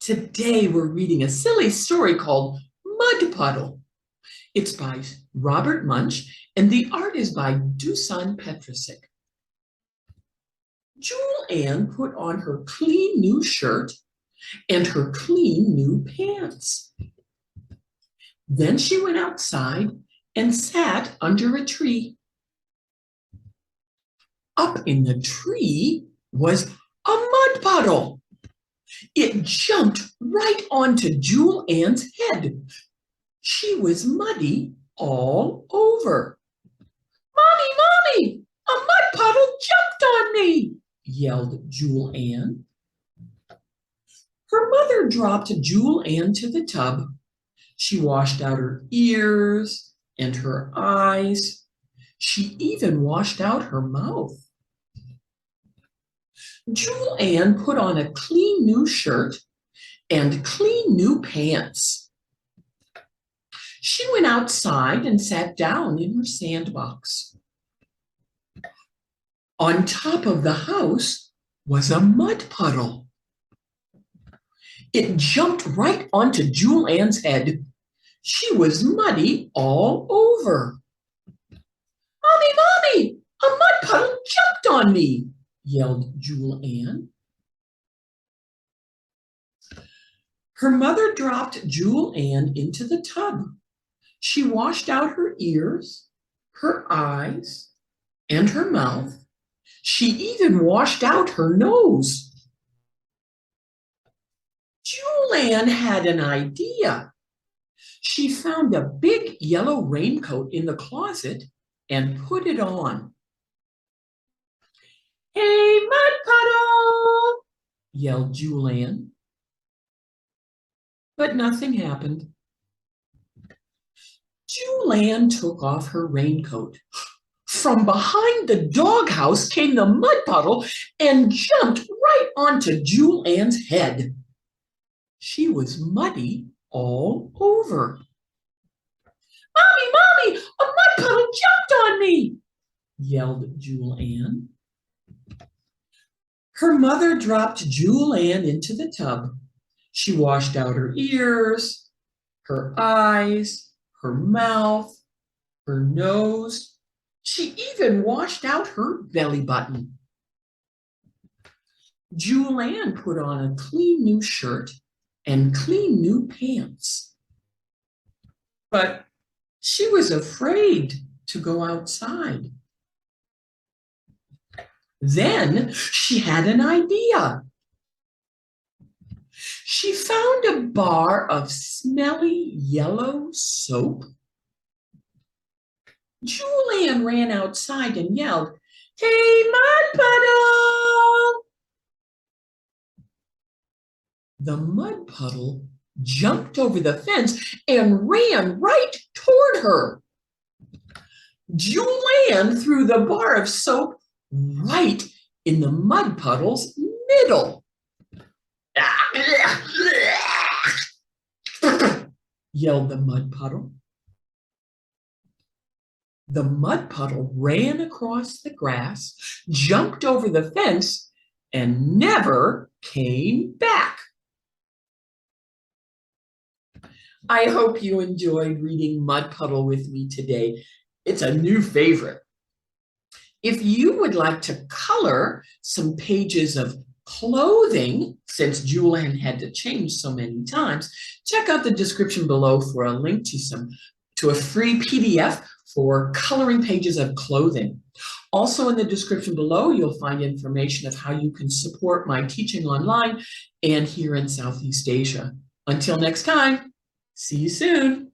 Today we're reading a silly story called Mud Puddle. It's by Robert Munsch and the art is by Dušan Petričić. Julianne put on her clean new shirt and her clean new pants. Then she went outside and sat under a tree. Up in the tree was a mud puddle. It jumped right onto Julianne's head. She was muddy all over. "Mommy, Mommy, a mud puddle jumped on me," yelled Julianne. Her mother dropped Julianne to the tub. She washed out her ears and her eyes. She even washed out her mouth. Julianne put on a clean new shirt and clean new pants. She went outside and sat down in her sandbox. On top of the house was a mud puddle. It jumped right onto Julianne's head. She was muddy all over. "Mommy, Mommy, a mud puddle jumped on me," yelled Julianne. Her mother dropped Julianne into the tub. She washed out her ears, her eyes, and her mouth. She even washed out her nose. Julianne had an idea. She found a big yellow raincoat in the closet and put it on. "Hey, mud puddle!" yelled Julianne. But nothing happened. Julianne took off her raincoat. From behind the doghouse came the mud puddle and jumped right onto Julianne's head. She was muddy all over. "Mommy, Mommy, a mud puddle jumped on me!" yelled Julianne. Her mother dropped Julianne into the tub. She washed out her ears, her eyes, her mouth, her nose. She even washed out her belly button. Julianne put on a clean new shirt and clean new pants. But she was afraid to go outside. Then she had an idea. She found a bar of smelly yellow soap. Julianne ran outside and yelled, "Hey, mud puddle!" The mud puddle jumped over the fence and ran right toward her. Julianne threw the bar of soap right in the mud puddle's middle. Yelled the mud puddle. The mud puddle ran across the grass, jumped over the fence, and never came back. I hope you enjoyed reading Mud Puddle with me today. It's a new favorite. If you would like to color some pages of clothing, since Julianne had to change so many times, check out the description below for a link to a free PDF for coloring pages of clothing. Also in the description below, you'll find information of how you can support my teaching online and here in Southeast Asia. Until next time, see you soon.